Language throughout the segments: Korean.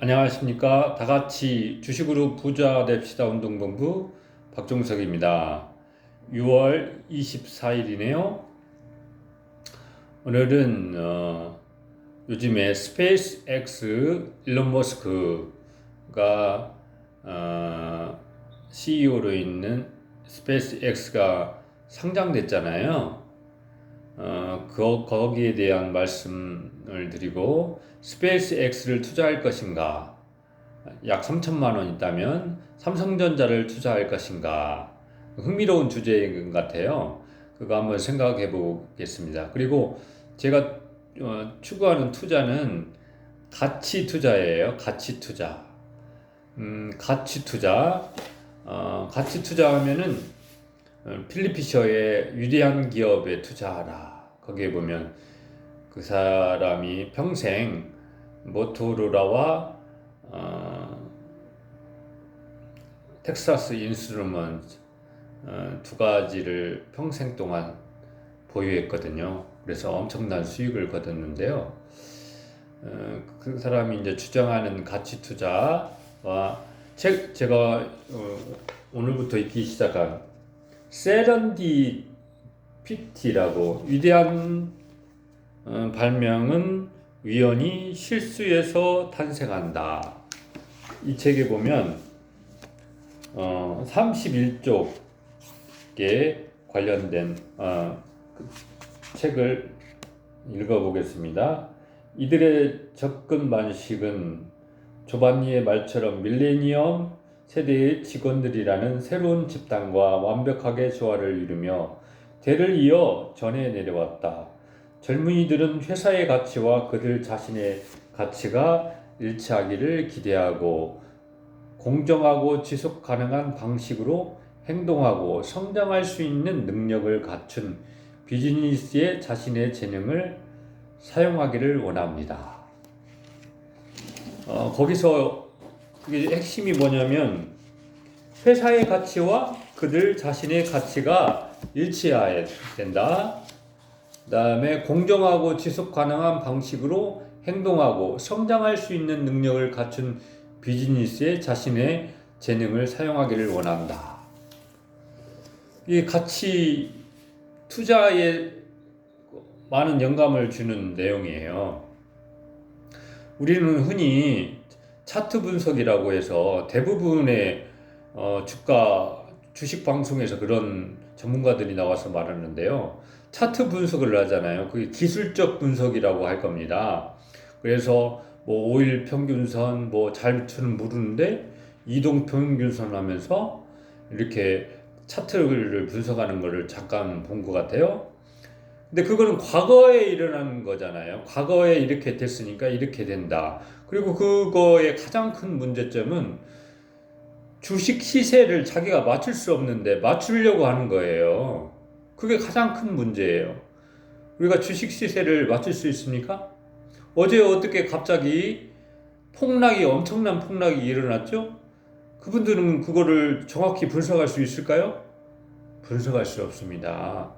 안녕하십니까. 다 같이 주식으로 부자 됩시다 운동본부 박종석입니다. 6월 24일이네요. 오늘은 요즘에 스페이스 X 일론 머스크가 CEO로 있는 스페이스 X가 상장됐잖아요. 거기에 대한 말씀을 드리고, 스페이스 X를 투자할 것인가, 약 3천만 원 있다면 삼성전자를 투자할 것인가, 흥미로운 주제인 것 같아요. 그거 한번 생각해 보겠습니다. 그리고 제가 추구하는 투자는 가치 투자예요. 가치 투자. 가치 투자. 가치 투자하면은 필립 피셔의 위대한 기업에 투자하라. 거기에 보면 그 사람이 평생 모토로라와 텍사스 인스트루먼트 두 가지를 평생 동안 보유했거든요. 그래서 엄청난 수익을 거뒀는데요. 그 사람이 이제 주장하는 가치 투자와 제가 오늘부터 읽기 시작한 세런디피티라고, 위대한 발명은 우연히 실수에서 탄생한다. 이 책에 보면 31쪽에 관련된 그 책을 읽어보겠습니다. 이들의 접근 방식은 조반니의 말처럼 밀레니엄 세대의 직원들이라는 새로운 집단과 완벽하게 조화를 이루며 대를 이어 전해 내려왔다. 젊은이들은 회사의 가치와 그들 자신의 가치가 일치하기를 기대하고 공정하고 지속 가능한 방식으로 행동하고 성장할 수 있는 능력을 갖춘 비즈니스에 자신의 재능을 사용하기를 원합니다. 거기서 그게 핵심이 뭐냐면, 회사의 가치와 그들 자신의 가치가 일치해야 된다. 그 다음에 공정하고 지속 가능한 방식으로 행동하고 성장할 수 있는 능력을 갖춘 비즈니스에 자신의 재능을 사용하기를 원한다. 이 가치 투자에 많은 영감을 주는 내용이에요. 우리는 흔히 차트 분석이라고 해서 대부분의 주식 방송에서 그런 전문가들이 나와서 말하는데요. 차트 분석을 하잖아요. 그게 기술적 분석이라고 할 겁니다. 그래서 뭐 5일 평균선 잘 추는 모르는데 이동 평균선 하면서 이렇게 차트를 분석하는 것을 잠깐 본 것 같아요. 근데 그거는 과거에 일어난 거잖아요. 과거에 이렇게 됐으니까 이렇게 된다. 그리고 그거의 가장 큰 문제점은 주식 시세를 자기가 맞출 수 없는데 맞추려고 하는 거예요. 그게 가장 큰 문제예요. 우리가 주식 시세를 맞출 수 있습니까? 어제 어떻게 갑자기 엄청난 폭락이 일어났죠? 그분들은 그거를 정확히 분석할 수 있을까요? 분석할 수 없습니다.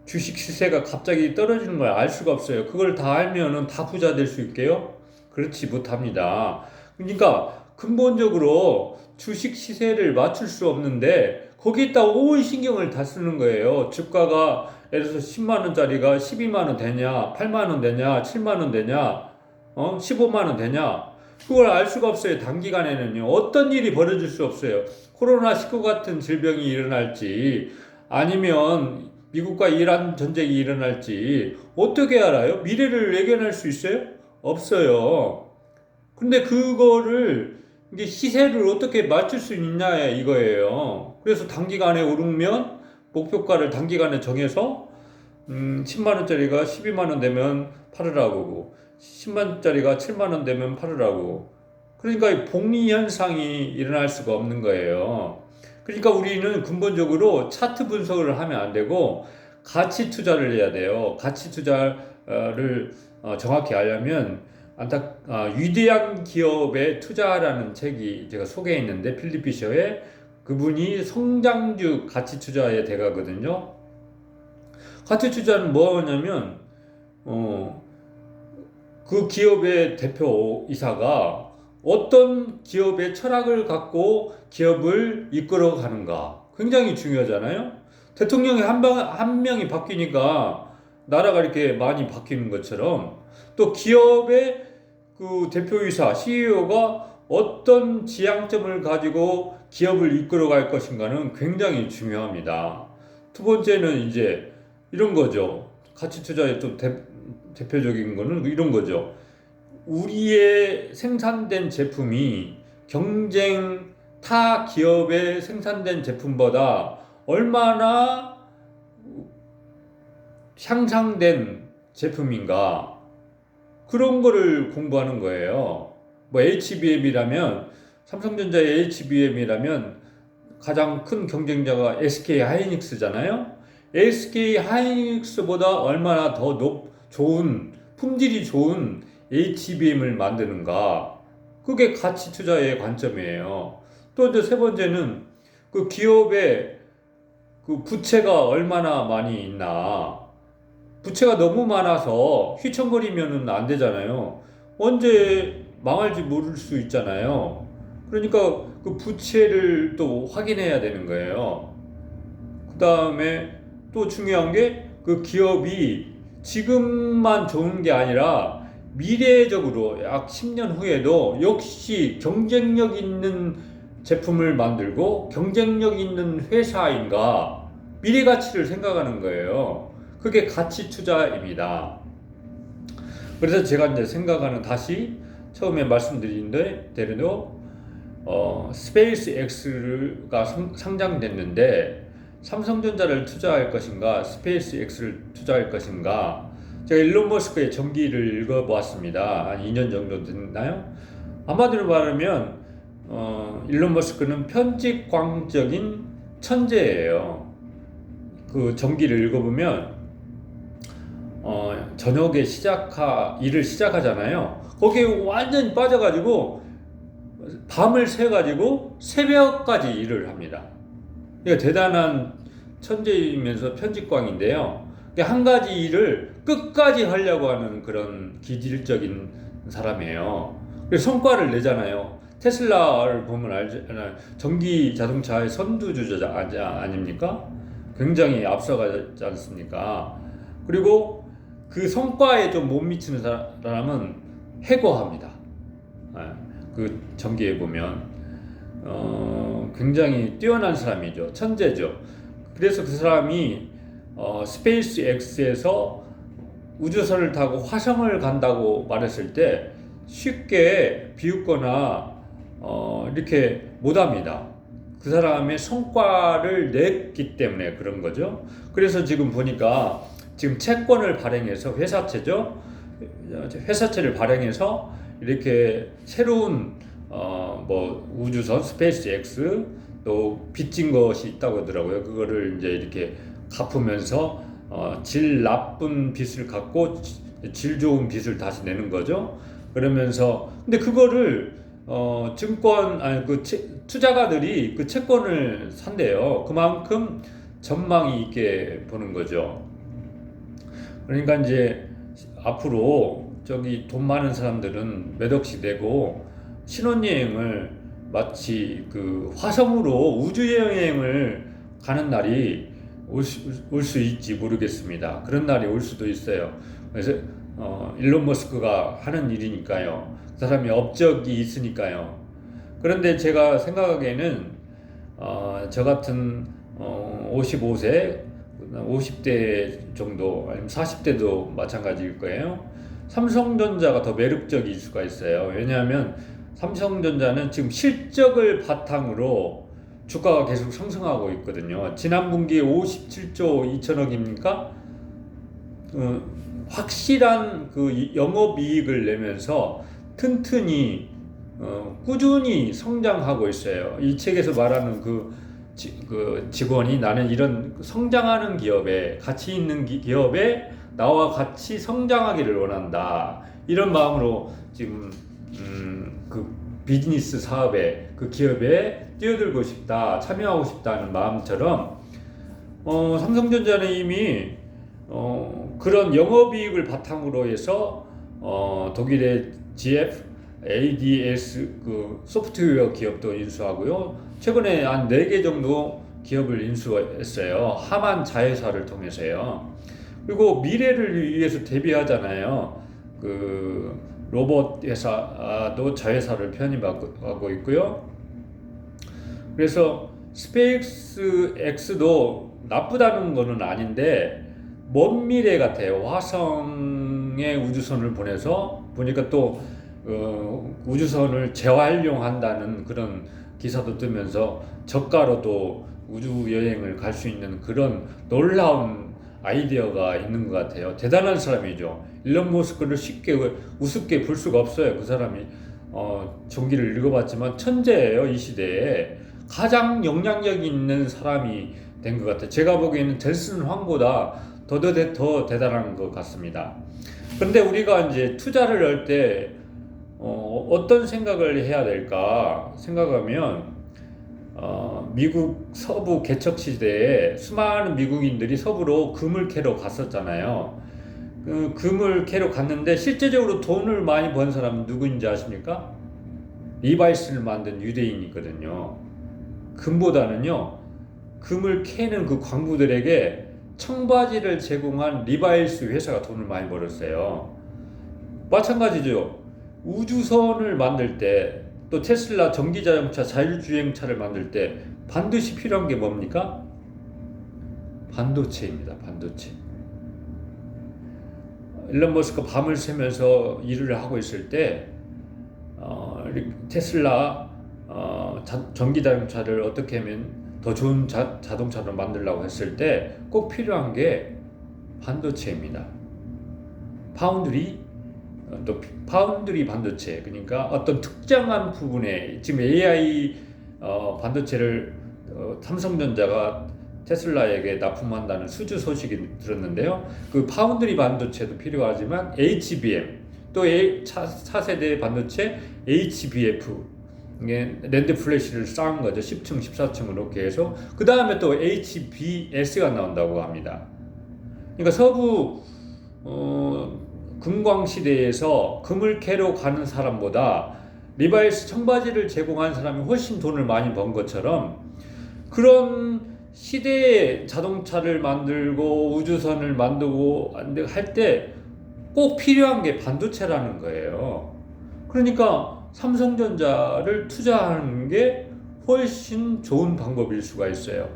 주식 시세가 갑자기 떨어지는 걸 알 수가 없어요. 그걸 다 알면은 다 부자 될 수 있게요? 그렇지 못합니다. 그러니까 근본적으로 주식 시세를 맞출 수 없는데 거기에다 온 신경을 다 쓰는 거예요. 주가가 예를 들어서 10만 원짜리가 12만 원 되냐, 8만 원 되냐, 7만 원 되냐, 15만 원 되냐. 그걸 알 수가 없어요. 단기간에는요. 어떤 일이 벌어질 수 없어요. 코로나19 같은 질병이 일어날지, 아니면 미국과 이란 전쟁이 일어날지 어떻게 알아요? 미래를 예견할 수 있어요? 없어요. 근데 그거를 이게 시세를 어떻게 맞출 수 있냐 이거예요. 그래서 단기간에 오르면 목표가를 단기간에 정해서 10만 원짜리가 12만 원 되면 팔으라고, 10만 원짜리가 7만 원 되면 팔으라고. 그러니까 복리 현상이 일어날 수가 없는 거예요. 그러니까 우리는 근본적으로 차트 분석을 하면 안 되고 가치 투자를 해야 돼요. 가치 투자를 정확히 하려면 위대한 기업에 투자라는 책이 제가 소개했는데, 필립 피셔의, 그분이 성장주 가치 투자의 대가거든요. 가치 투자는 뭐냐면 그 기업의 대표이사가 어떤 기업의 철학을 갖고 기업을 이끌어 가는가 굉장히 중요하잖아요. 대통령이 한 명이 바뀌니까 나라가 이렇게 많이 바뀌는 것처럼 또 기업의 그 대표이사, CEO가 어떤 지향점을 가지고 기업을 이끌어 갈 것인가는 굉장히 중요합니다. 두 번째는 이제 이런 거죠. 가치 투자의 좀 대표적인 거는 이런 거죠. 우리의 생산된 제품이 타 기업의 생산된 제품보다 얼마나 향상된 제품인가 그런 거를 공부하는 거예요. 뭐 HBM이라면 삼성전자의 HBM이라면 가장 큰 경쟁자가 SK 하이닉스잖아요. SK 하이닉스보다 얼마나 더 좋은 품질이 좋은 HBM을 만드는가. 그게 가치 투자의 관점이에요. 또 이제 세 번째는 그 기업의 그 부채가 얼마나 많이 있나. 부채가 너무 많아서 휘청거리면은 안 되잖아요. 언제 망할지 모를 수 있잖아요. 그러니까 그 부채를 또 확인해야 되는 거예요. 그 다음에 또 중요한 게 그 기업이 지금만 좋은 게 아니라 미래적으로 약 10년 후에도 역시 경쟁력 있는 제품을 만들고 경쟁력 있는 회사인가 미래 가치를 생각하는 거예요. 그게 가치 투자입니다. 그래서 제가 이제 생각하는 다시 처음에 말씀드린 대로 스페이스 X가 상장됐는데 삼성전자를 투자할 것인가 스페이스 X를 투자할 것인가 제가 일론 머스크의 전기를 읽어보았습니다. 한 2년 정도 됐나요? 한마디로 말하면 일론 머스크는 편집광적인 천재예요. 그 전기를 읽어보면 저녁에 일을 시작하잖아요. 거기에 완전히 빠져가지고 밤을 새가지고 새벽까지 일을 합니다. 그러니까 대단한 천재이면서 편집광인데요. 한 가지 일을 끝까지 하려고 하는 그런 기질적인 사람이에요. 그래서 성과를 내잖아요. 테슬라를 보면 알잖아요. 전기 자동차의 선두주자 아닙니까? 굉장히 앞서가지 않습니까? 그리고 그 성과에 좀 못 미치는 사람은 해고합니다. 그 전기에 보면 굉장히 뛰어난 사람이죠. 천재죠. 그래서 그 사람이 스페이스 X에서 우주선을 타고 화성을 간다고 말했을 때 쉽게 비웃거나 이렇게 못합니다. 그 사람의 성과를 냈기 때문에 그런 거죠. 그래서 지금 보니까 지금 채권을 발행해서 회사채를 발행해서 이렇게 새로운 뭐 우주선 스페이스 X 또 빚진 것이 있다고 하더라고요. 그거를 이제 이렇게 갚으면서 질 나쁜 빚을 갚고 질 좋은 빚을 다시 내는 거죠. 그러면서 근데 그거를 투자가들이 그 채권을 산대요. 그만큼 전망이 있게 보는 거죠. 그러니까 이제 앞으로 저기 돈 많은 사람들은 몇 억씩 내고 신혼여행을 마치 그 화성으로 우주여행을 가는 날이 올 수 있지 모르겠습니다. 그런 날이 올 수도 있어요. 그래서 일론 머스크가 하는 일이니까요. 그 사람이 업적이 있으니까요. 그런데 제가 생각하기에는 저 같은 55세, 50대 정도 아니면 40대도 마찬가지일 거예요. 삼성전자가 더 매력적일 수가 있어요. 왜냐하면 삼성전자는 지금 실적을 바탕으로 주가가 계속 상승하고 있거든요. 지난 분기에 57조 2천억입니까? 확실한 그 영업이익을 내면서 튼튼히 꾸준히 성장하고 있어요. 이 책에서 말하는 그 직원이 나는 이런 성장하는 기업에 가치 있는 기업에 나와 같이 성장하기를 원한다. 이런 마음으로 지금 그 비즈니스 사업에 그 기업에 뛰어들고 싶다, 참여하고 싶다는 마음처럼 삼성전자는 이미 그런 영업이익을 바탕으로 해서 독일의 GF, ADS 그 소프트웨어 기업도 인수하고요. 최근에 한 4개 정도 기업을 인수했어요. 하만 자회사를 통해서요. 그리고 미래를 위해서 대비하잖아요. 그 로봇 회사도 자회사를 편입하고 있고요. 그래서 스페이스 X도 나쁘다는 거는 아닌데 먼 미래 같아요. 화성에 우주선을 보내서 보니까 또 우주선을 재활용한다는 그런 기사도 뜨면서 저가로도 우주 여행을 갈 수 있는 그런 놀라운 아이디어가 있는 것 같아요. 대단한 사람이죠. 일론 머스크를 쉽게 우습게 볼 수가 없어요. 그 사람이 전기를 읽어봤지만 천재예요. 이 시대에 가장 영향력 있는 사람이 된 것 같아요. 제가 보기에는 델슨 황보다 더 대단한 것 같습니다. 그런데 우리가 이제 투자를 할 때 어떤 생각을 해야 될까 생각하면 미국 서부 개척 시대에 수많은 미국인들이 서부로 금을 캐러 갔었잖아요. 그 금을 캐러 갔는데 실제적으로 돈을 많이 번 사람은 누구인지 아십니까? 리바이스를 만든 유대인이거든요. 금보다는요, 금을 캐는 그 광부들에게 청바지를 제공한 리바이스 회사가 돈을 많이 벌었어요. 마찬가지죠. 우주선을 만들 때, 또 테슬라 전기자동차 자율주행차를 만들 때 반드시 필요한 게 뭡니까? 반도체입니다. 반도체. 일론 머스크가 밤을 새면서 일을 하고 있을 때 테슬라 전기자동차를 어떻게 하면 더 좋은 자동차로 만들려고 했을 때 꼭 필요한 게 반도체입니다. 파운드리 반도체, 그러니까 어떤 특정한 부분에 지금 AI 반도체를 삼성전자가 테슬라에게 납품한다는 수주 소식이 들었는데요. 그 파운드리 반도체도 필요하지만 HBM 또 차세대 반도체 HBF, 이게 랜드 플래시를 쌓은 거죠. 10층, 14층으로 이렇게 해서 그 다음에 또 HBS가 나온다고 합니다. 그러니까 서부 금광 시대에서 금을 캐러 가는 사람보다 리바이스 청바지를 제공한 사람이 훨씬 돈을 많이 번 것처럼 그런 시대에 자동차를 만들고 우주선을 만들고 할 때 꼭 필요한 게 반도체라는 거예요. 그러니까 삼성전자를 투자하는 게 훨씬 좋은 방법일 수가 있어요.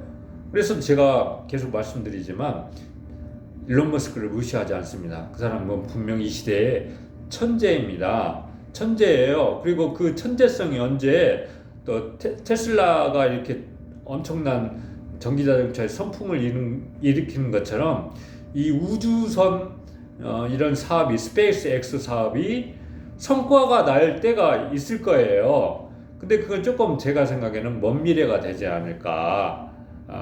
그래서 제가 계속 말씀드리지만 일론 머스크를 무시하지 않습니다. 그 사람은 분명히 이 시대의 천재입니다. 천재예요. 그리고 그 천재성이 언제 또 테슬라가 이렇게 엄청난 전기자동차의 선풍을 일으키는 것처럼 이 우주선 이런 사업이 스페이스 X 사업이 성과가 날 때가 있을 거예요. 근데 그건 조금 제가 생각에는 먼 미래가 되지 않을까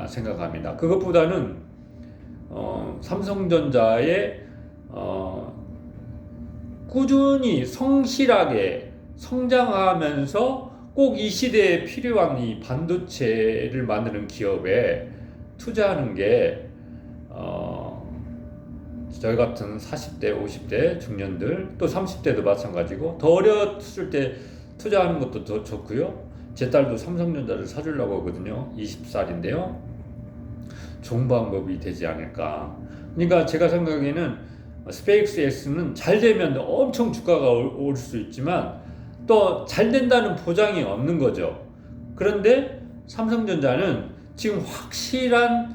생각합니다. 그것보다는 삼성전자의 꾸준히 성실하게 성장하면서 꼭 이 시대에 필요한 이 반도체를 만드는 기업에 투자하는 게 저희 같은 40대, 50대 중년들 또 30대도 마찬가지고 더 어렸을 때 투자하는 것도 더 좋고요. 제 딸도 삼성전자를 사주려고 하거든요. 20살인데요. 좋은 방법이 되지 않을까. 그러니까 제가 생각에는 스페이스 X는 잘 되면 엄청 주가가 올 수 있지만 또 잘 된다는 보장이 없는 거죠. 그런데 삼성전자는 지금 확실한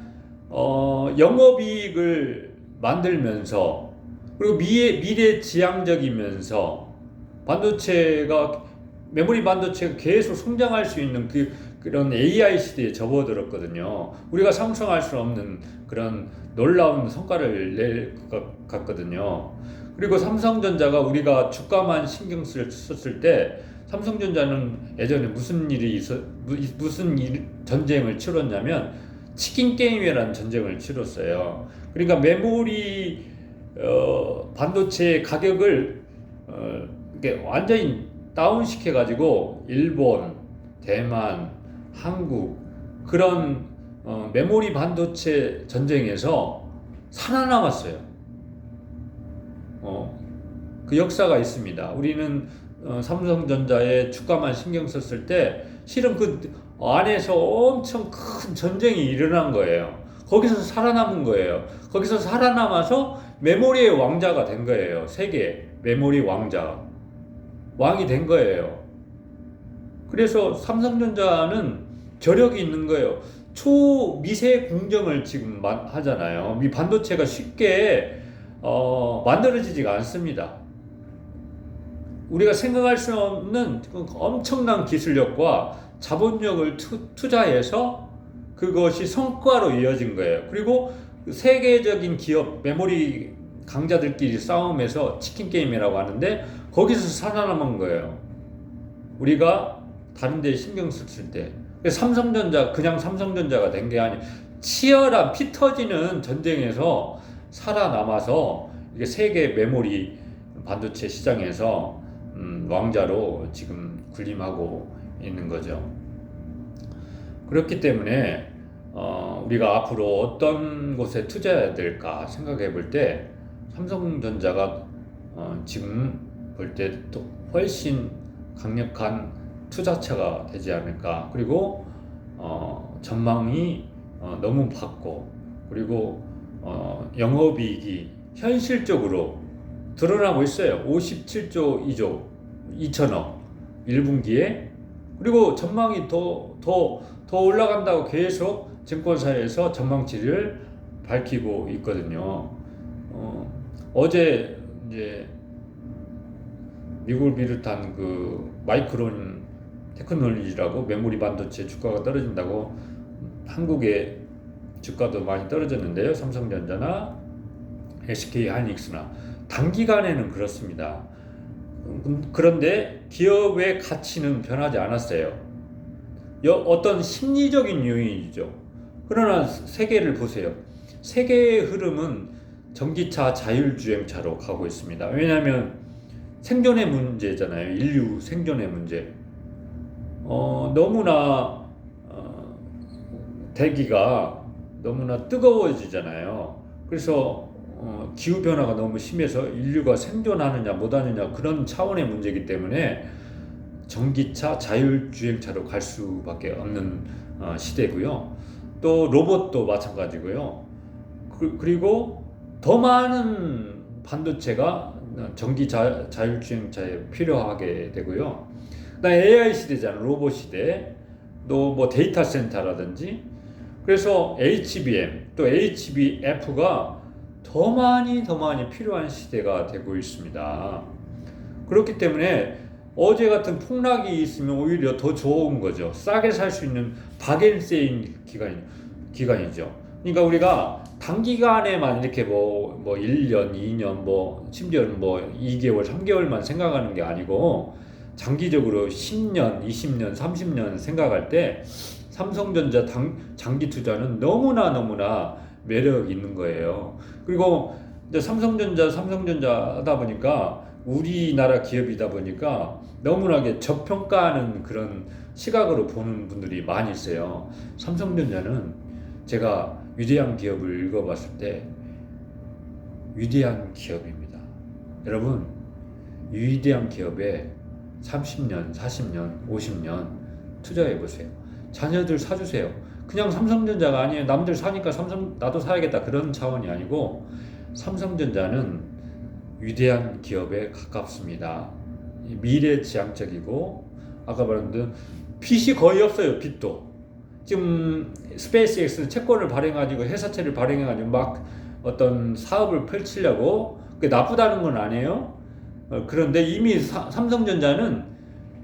영업이익을 만들면서 그리고 미래지향적이면서 메모리 반도체가 계속 성장할 수 있는 그런 AI 시대에 접어들었거든요. 우리가 상상할 수 없는 그런 놀라운 성과를 낼 것 같거든요. 그리고 삼성전자가 우리가 주가만 신경 썼을 때 삼성전자는 예전에 무슨 전쟁을 치렀냐면 치킨 게임이라는 전쟁을 치렀어요. 그러니까 메모리 반도체 가격을 이렇게 완전히 다운시켜 가지고 일본, 대만, 한국 그런 메모리 반도체 전쟁에서 살아남았어요. 그 역사가 있습니다. 우리는 삼성전자의 주가만 신경 썼을 때 실은 그 안에서 엄청 큰 전쟁이 일어난 거예요. 거기서 살아남은 거예요. 거기서 살아남아서 메모리의 왕자가 된 거예요. 세계 메모리 왕자. 왕이 된 거예요. 그래서 삼성전자는 저력이 있는 거예요. 초미세 공정을 지금 하잖아요. 이 반도체가 쉽게 만들어지지가 않습니다. 우리가 생각할 수 없는 엄청난 기술력과 자본력을 투자해서 그것이 성과로 이어진 거예요. 그리고 세계적인 기업, 메모리 강자들끼리 싸움에서 치킨 게임이라고 하는데 거기서 살아남은 거예요. 우리가 다른 데 신경 썼을 때. 삼성전자, 그냥 삼성전자가 된 게 아니에요. 치열한 피 터지는 전쟁에서 살아남아서 이게 세계 메모리 반도체 시장에서 왕자로 지금 군림하고 있는 거죠. 그렇기 때문에 우리가 앞으로 어떤 곳에 투자해야 될까 생각해 볼 때 삼성전자가 지금 볼 때 또 훨씬 강력한 투자처가 되지 않을까. 그리고 전망이 너무 밝고, 그리고 영업이익이 현실적으로 드러나고 있어요. 57조 2조 2천억 1분기에. 그리고 전망이 더 올라간다고 계속 증권사에서 전망치를 밝히고 있거든요. 어제 이제 미국을 비롯한 그 마이크론 테크놀로지라고 메모리 반도체 주가가 떨어진다고 한국의 주가도 많이 떨어졌는데요. 삼성전자나 SK 하이닉스나 단기간에는 그렇습니다. 그런데 기업의 가치는 변하지 않았어요. 어떤 심리적인 요인이죠. 그러나 세계를 보세요. 세계의 흐름은 전기차 자율주행차로 가고 있습니다. 왜냐하면 생존의 문제잖아요. 인류 생존의 문제. 너무나 대기가 너무나 뜨거워지잖아요. 그래서 기후변화가 너무 심해서 인류가 생존하느냐 못하느냐 그런 차원의 문제이기 때문에 전기차 자율주행차로 갈 수밖에 없는 시대고요. 또 로봇도 마찬가지고요. 그리고 더 많은 반도체가 전기 자율주행차에 필요하게 되고요. 그다음에 AI 시대잖아요. 로봇 시대. 또 뭐 데이터 센터라든지. 그래서 HBM 또 HBF가 더 많이 필요한 시대가 되고 있습니다. 그렇기 때문에 어제 같은 폭락이 있으면 오히려 더 좋은 거죠. 싸게 살 수 있는 바겐세인 기간이죠. 그러니까 우리가 단기간에만 이렇게 뭐 1년, 2년, 심지어 2개월, 3개월만 생각하는 게 아니고 장기적으로 10년, 20년, 30년 생각할 때 삼성전자 장기 투자는 너무나 매력 있는 거예요. 그리고 이제 삼성전자 하다 보니까 우리나라 기업이다 보니까 너무나게 저평가하는 그런 시각으로 보는 분들이 많이 있어요. 삼성전자는 제가 위대한 기업을 읽어봤을 때 위대한 기업입니다. 여러분, 위대한 기업에 30년, 40년, 50년 투자해 보세요. 자녀들 사주세요. 그냥 삼성전자가 아니에요. 남들 사니까 나도 사야겠다 그런 차원이 아니고 삼성전자는 위대한 기업에 가깝습니다. 미래지향적이고 아까 말한 듯 빚이 거의 없어요. 빚도. 지금 스페이스X는 채권을 발행가지고 회사채를 발행해가지고 막 어떤 사업을 펼치려고 그게 나쁘다는 건 아니에요. 그런데 이미 삼성전자는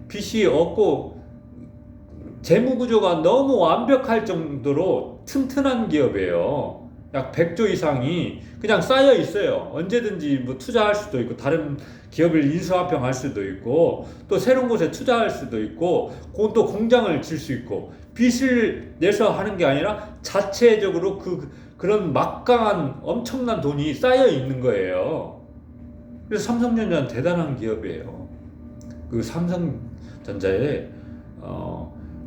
빚이 없고 재무구조가 너무 완벽할 정도로 튼튼한 기업이에요. 약 100조 이상이 그냥 쌓여 있어요. 언제든지 뭐 투자할 수도 있고 다른 기업을 인수합병할 수도 있고 또 새로운 곳에 투자할 수도 있고 또 공장을 질 수 있고 빚을 내서 하는 게 아니라 자체적으로 그런 막강한 엄청난 돈이 쌓여 있는 거예요. 그래서 삼성전자는 대단한 기업이에요. 그 삼성전자에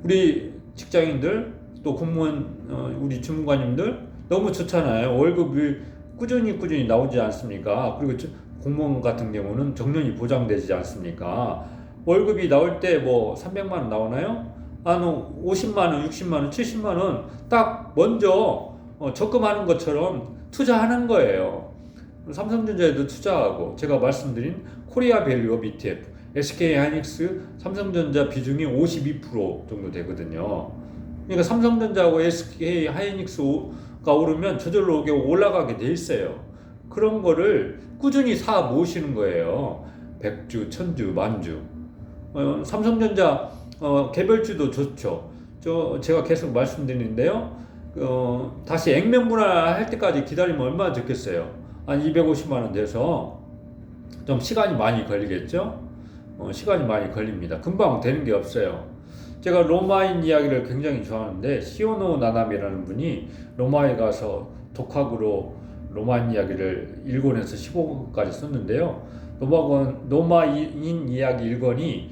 우리 직장인들 또 공무원 우리 주무관님들 너무 좋잖아요. 월급이 꾸준히 나오지 않습니까? 그리고 공무원 같은 경우는 정년이 보장되지 않습니까? 월급이 나올 때 뭐 300만 원 나오나요? 한 50만 원, 60만 원, 70만 원 딱 먼저 적금하는 것처럼 투자하는 거예요. 삼성전자에도 투자하고 제가 말씀드린 코리아 밸류업 ETF, SK 하이닉스, 삼성전자 비중이 52% 정도 되거든요. 그러니까 삼성전자하고 SK 하이닉스가 오르면 저절로 올라가게 돼 있어요. 그런 거를 꾸준히 사 모으시는 거예요. 백주, 천주, 만주. 삼성전자 개별주도 좋죠. 제가 계속 말씀드리는데요. 다시 액면분할 할 때까지 기다리면 얼마나 좋겠어요. 한 250만 원 돼서 좀 시간이 많이 걸리겠죠. 시간이 많이 걸립니다. 금방 되는 게 없어요. 제가 로마인 이야기를 굉장히 좋아하는데 시오노 나나미라는 분이 로마에 가서 독학으로 로마인 이야기를 1권에서 15권까지 썼는데요. 로마인 이야기 1권이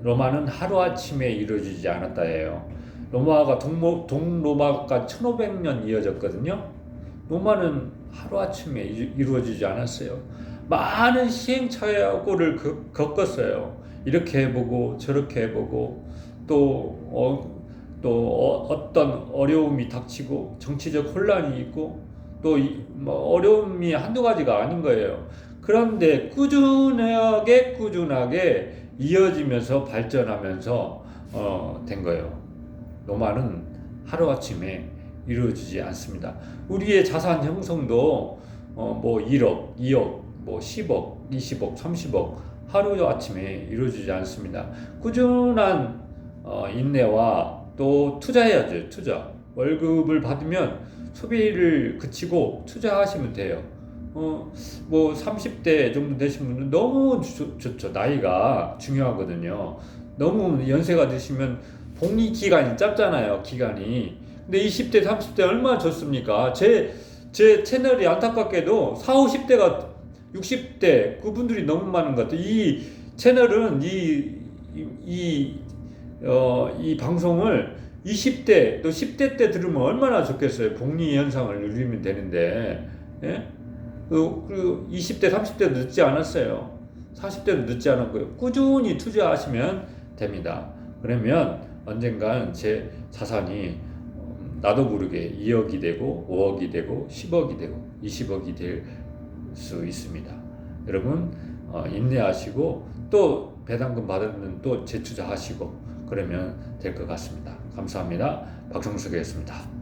로마는 하루아침에 이루어지지 않았다예요. 로마가 동로마까지 1500년 이어졌거든요. 로마는 하루아침에 이루어지지 않았어요. 많은 시행착오를 겪었어요. 이렇게 해보고 저렇게 해보고 또 어떤 어려움이 닥치고 정치적 혼란이 있고 또 뭐 어려움이 한두 가지가 아닌 거예요. 그런데 꾸준하게 이어지면서 발전하면서 된 거예요. 로마는 하루아침에 이루어지지 않습니다. 우리의 자산 형성도 뭐 1억, 2억, 뭐 10억, 20억, 30억 하루아침에 이루어지지 않습니다. 꾸준한 인내와 또 투자해야죠. 투자. 월급을 받으면 소비를 그치고 투자하시면 돼요. 뭐 30대 정도 되신 분은 너무 좋죠. 나이가 중요하거든요. 너무 연세가 드시면 복리 기간이 짧잖아요. 기간이. 근데 20대, 30대 얼마나 좋습니까? 제 채널이 안타깝게도 40, 50대가 60대 그분들이 너무 많은 것 같아요. 이 채널은 이 방송을 20대 또 10대 때 들으면 얼마나 좋겠어요. 복리 현상을 누리면 되는데, 예? 그리고 20대, 30대도 늦지 않았어요. 40대도 늦지 않았고요. 꾸준히 투자하시면 됩니다. 그러면 언젠간 제 자산이 나도 모르게 2억이 되고 5억이 되고 10억이 되고 20억이 될 수 있습니다. 여러분 인내하시고 또 배당금 받으면 또 재투자하시고 그러면 될 것 같습니다. 감사합니다. 박성석이었습니다.